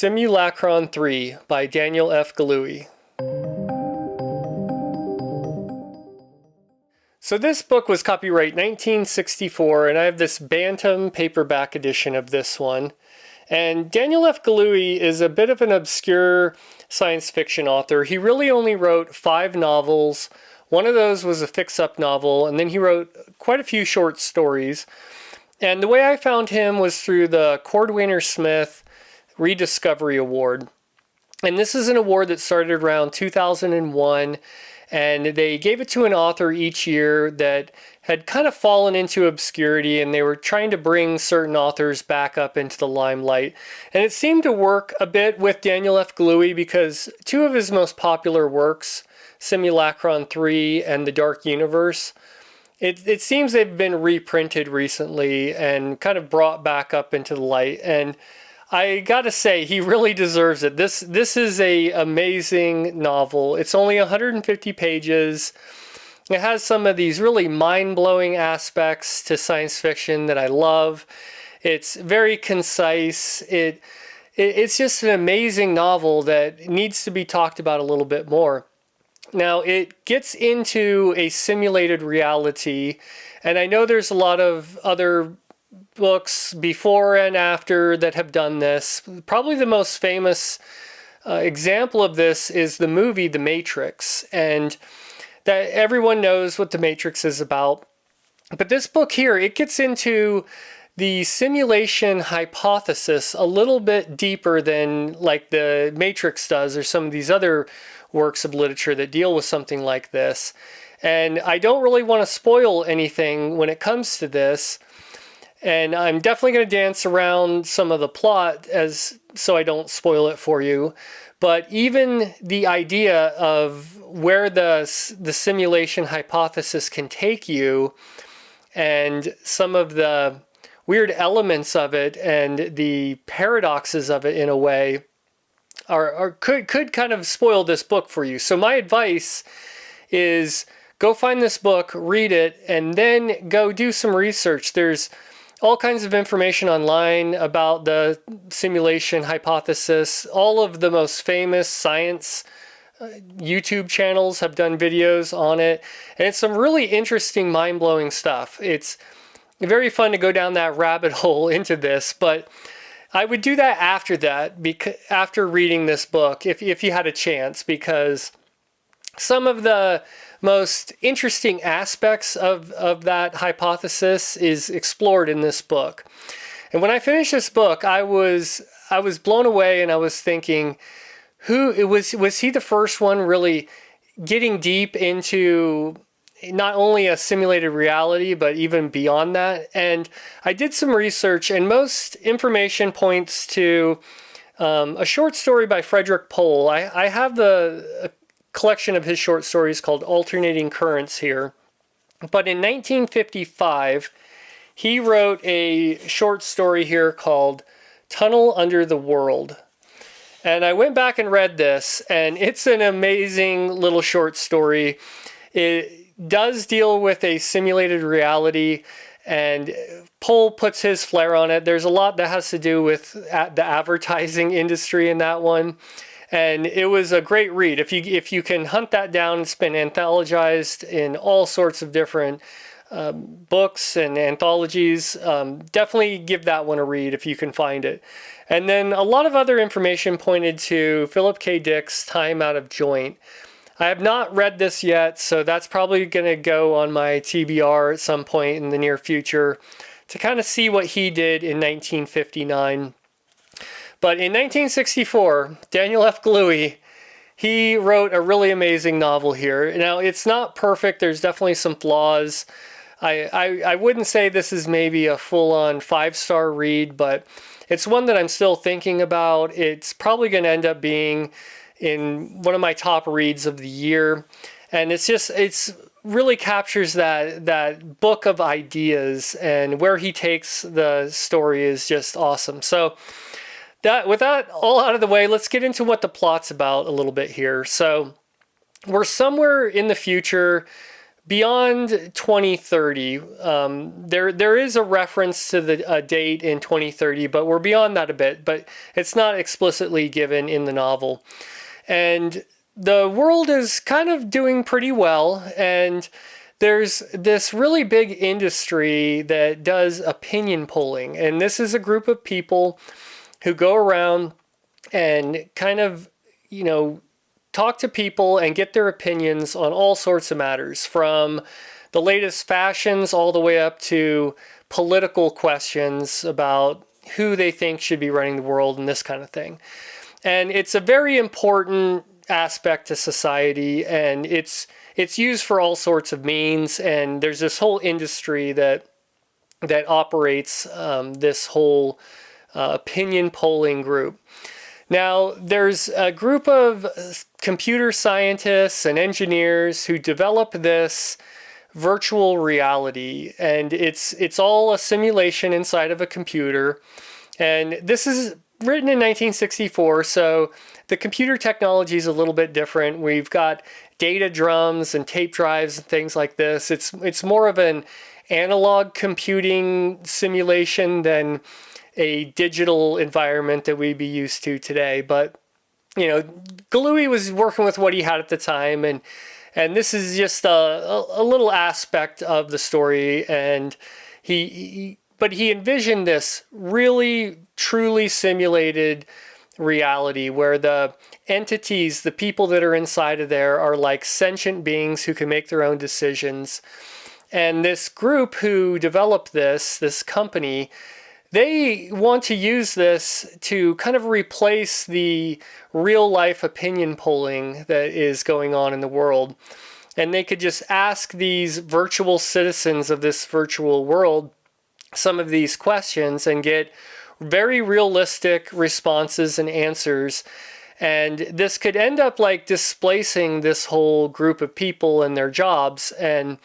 Simulacron 3 by Daniel F. Galouye. So this book was copyright 1964, and I have this Bantam paperback edition of this one. And Daniel F. Galouye is a bit of an obscure science fiction author. He really only wrote 5 novels. One of those was a fix-up novel, and then he wrote quite a few short stories. And the way I found him was through the Cordwainer-Smith Rediscovery Award. And this is an award that started around 2001, and they gave it to an author each year that had kind of fallen into obscurity, and they were trying to bring certain authors back up into the limelight. And it seemed to work a bit with Daniel F. Galouye because 2 of his most popular works, Simulacron 3 and The Dark Universe, it seems they've been reprinted recently and kind of brought back up into the light. And I gotta say, he really deserves it. This is a amazing novel. It's only 150 pages. It has some of these really mind-blowing aspects to science fiction that I love. It's very concise. It's just an amazing novel that needs to be talked about a little bit more. Now, it gets into a simulated reality, and I know there's a lot of other books before and after that have done this. Probably the most famous example of this is the movie The Matrix, and that everyone knows what The Matrix is about. But this book here, it gets into the simulation hypothesis a little bit deeper than like The Matrix does, or some of these other works of literature that deal with something like this. And I don't really want to spoil anything when it comes to this. And I'm definitely going to dance around some of the plot so I don't spoil it for you. But even the idea of where the simulation hypothesis can take you, and some of the weird elements of it and the paradoxes of it in a way, could kind of spoil this book for you. So my advice is go find this book, read it, and then go do some research. There's all kinds of information online about the simulation hypothesis. All of the most famous science YouTube channels have done videos on it. And it's some really interesting, mind-blowing stuff. It's very fun to go down that rabbit hole into this, but I would do that after reading this book, if you had a chance, because some of the most interesting aspects of that hypothesis is explored in this book. And when I finished this book, I was blown away, and I was thinking, was he the first one really getting deep into not only a simulated reality, but even beyond that? And I did some research, and most information points to a short story by Frederik Pohl. I have a collection of his short stories called Alternating Currents here. But in 1955, he wrote a short story here called Tunnel Under the World. And I went back and read this, and it's an amazing little short story. It does deal with a simulated reality, and Pohl puts his flair on it. There's a lot that has to do with the advertising industry in that one. And it was a great read. If you can hunt that down, it's been anthologized in all sorts of different books and anthologies. Definitely give that one a read if you can find it. And then a lot of other information pointed to Philip K. Dick's Time Out of Joint. I have not read this yet, so that's probably going to go on my TBR at some point in the near future to kind of see what he did in 1959. But in 1964, Daniel F. Galouye, he wrote a really amazing novel here. Now, it's not perfect. There's definitely some flaws. I wouldn't say this is maybe a full-on 5-star read, but it's one that I'm still thinking about. It's probably going to end up being in one of my top reads of the year. And it's really captures that book of ideas, and where he takes the story is just awesome. So with that all out of the way, let's get into what the plot's about a little bit here. So we're somewhere in the future, beyond 2030. There is a reference to the date in 2030, but we're beyond that a bit, but it's not explicitly given in the novel. And the world is kind of doing pretty well, and there's this really big industry that does opinion polling. And this is a group of people who go around and kind of, talk to people and get their opinions on all sorts of matters, from the latest fashions all the way up to political questions about who they think should be running the world and this kind of thing. And it's a very important aspect to society, and it's used for all sorts of means. And there's this whole industry that operates this whole opinion polling group. Now, there's a group of computer scientists and engineers who develop this virtual reality, and it's all a simulation inside of a computer. And this is written in 1964, so the computer technology is a little bit different. We've got data drums and tape drives and things like this. It's more of an analog computing simulation than a digital environment that we'd be used to today. But, Galouye was working with what he had at the time, and this is just a little aspect of the story. And he envisioned this really, truly simulated reality where the entities, the people that are inside of there, are like sentient beings who can make their own decisions. And this group who developed this company, they want to use this to kind of replace the real life opinion polling that is going on in the world. And they could just ask these virtual citizens of this virtual world some of these questions and get very realistic responses and answers. And this could end up like displacing this whole group of people and their jobs. And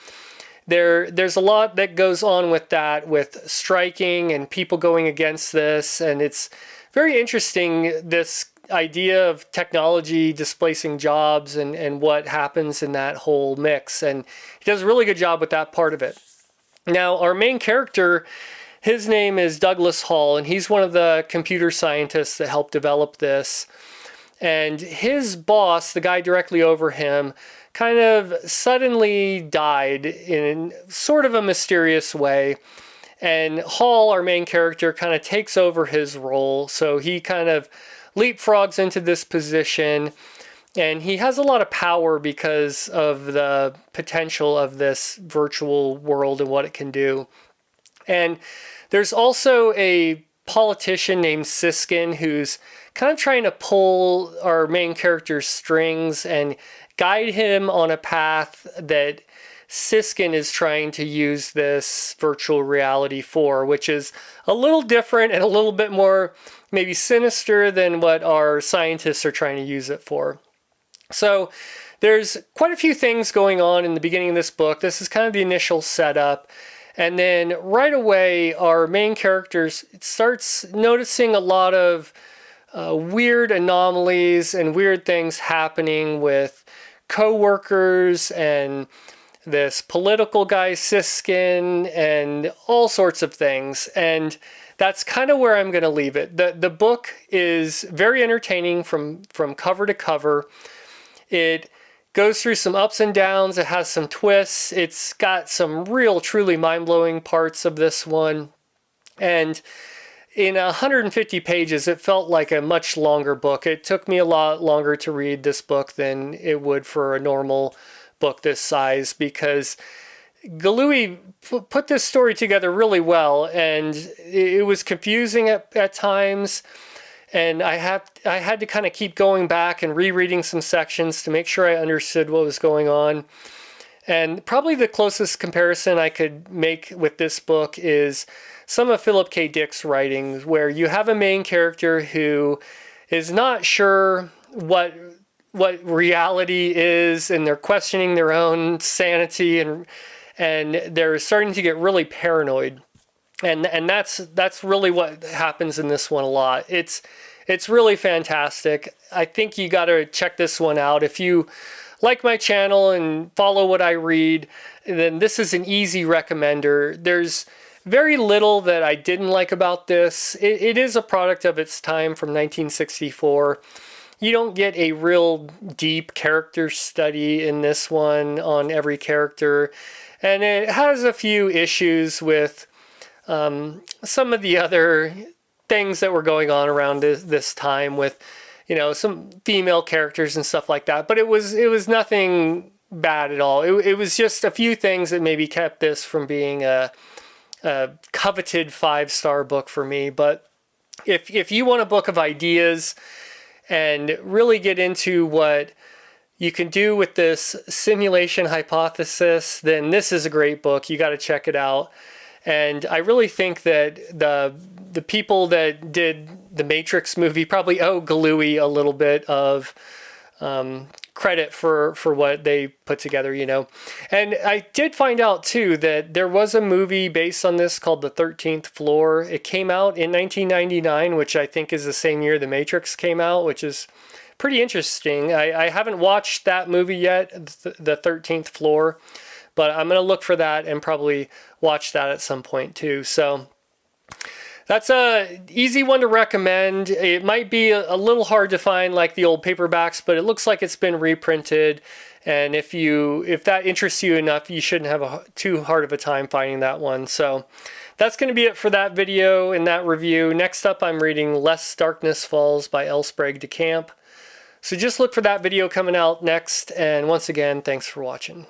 there's a lot that goes on with that, with striking and people going against this. And it's very interesting, this idea of technology displacing jobs and what happens in that whole mix. And he does a really good job with that part of it. Now, our main character, his name is Douglas Hall, and he's one of the computer scientists that helped develop this. And his boss, the guy directly over him, kind of suddenly died in sort of a mysterious way. And Hall, our main character, kind of takes over his role. So he kind of leapfrogs into this position, and he has a lot of power because of the potential of this virtual world and what it can do. And there's also a politician named Siskin who's kind of trying to pull our main character's strings and guide him on a path that Siskin is trying to use this virtual reality for, which is a little different and a little bit more maybe sinister than what our scientists are trying to use it for. So there's quite a few things going on in the beginning of this book. This is kind of the initial setup. And then right away, our main character starts noticing a lot of weird anomalies and weird things happening with co-workers and this political guy Siskin and all sorts of things. And that's kind of where I'm going to leave it. The book is very entertaining from cover to cover. It goes through some ups and downs. It has some twists. It's got some real, truly mind-blowing parts of this one. And in 150 pages, it felt like a much longer book. It took me a lot longer to read this book than it would for a normal book this size, because Galouye put this story together really well, and it was confusing at times. And I had to kind of keep going back and rereading some sections to make sure I understood what was going on. And probably the closest comparison I could make with this book is some of Philip K. Dick's writings, where you have a main character who is not sure what reality is, and they're questioning their own sanity, and they're starting to get really paranoid. And that's really what happens in this one a lot. It's really fantastic. I think you got to check this one out. If you like my channel and follow what I read, then this is an easy recommender. There's very little that I didn't like about this. It is a product of its time from 1964. You don't get a real deep character study in this one on every character. And it has a few issues with some of the other things that were going on around this time with, you know, some female characters and stuff like that. But it was nothing bad at all. It was just a few things that maybe kept this from being a coveted 5-star book for me. But if you want a book of ideas and really get into what you can do with this simulation hypothesis, then this is a great book. You got to check it out. And I really think that the people that did the Matrix movie probably owe Galouye a little bit of credit for what they put together, you know. And I did find out too that there was a movie based on this called The 13th Floor. It came out in 1999, which I think is the same year The Matrix came out, which is pretty interesting. I haven't watched that movie yet, The 13th Floor, but I'm going to look for that and probably watch that at some point too. So that's a easy one to recommend. It might be a little hard to find like the old paperbacks, but it looks like it's been reprinted. And if that interests you enough, you shouldn't have too hard of a time finding that one. So that's going to be it for that video and that review. Next up, I'm reading Lest Darkness Falls by L. Sprague de Camp. So just look for that video coming out next. And once again, thanks for watching.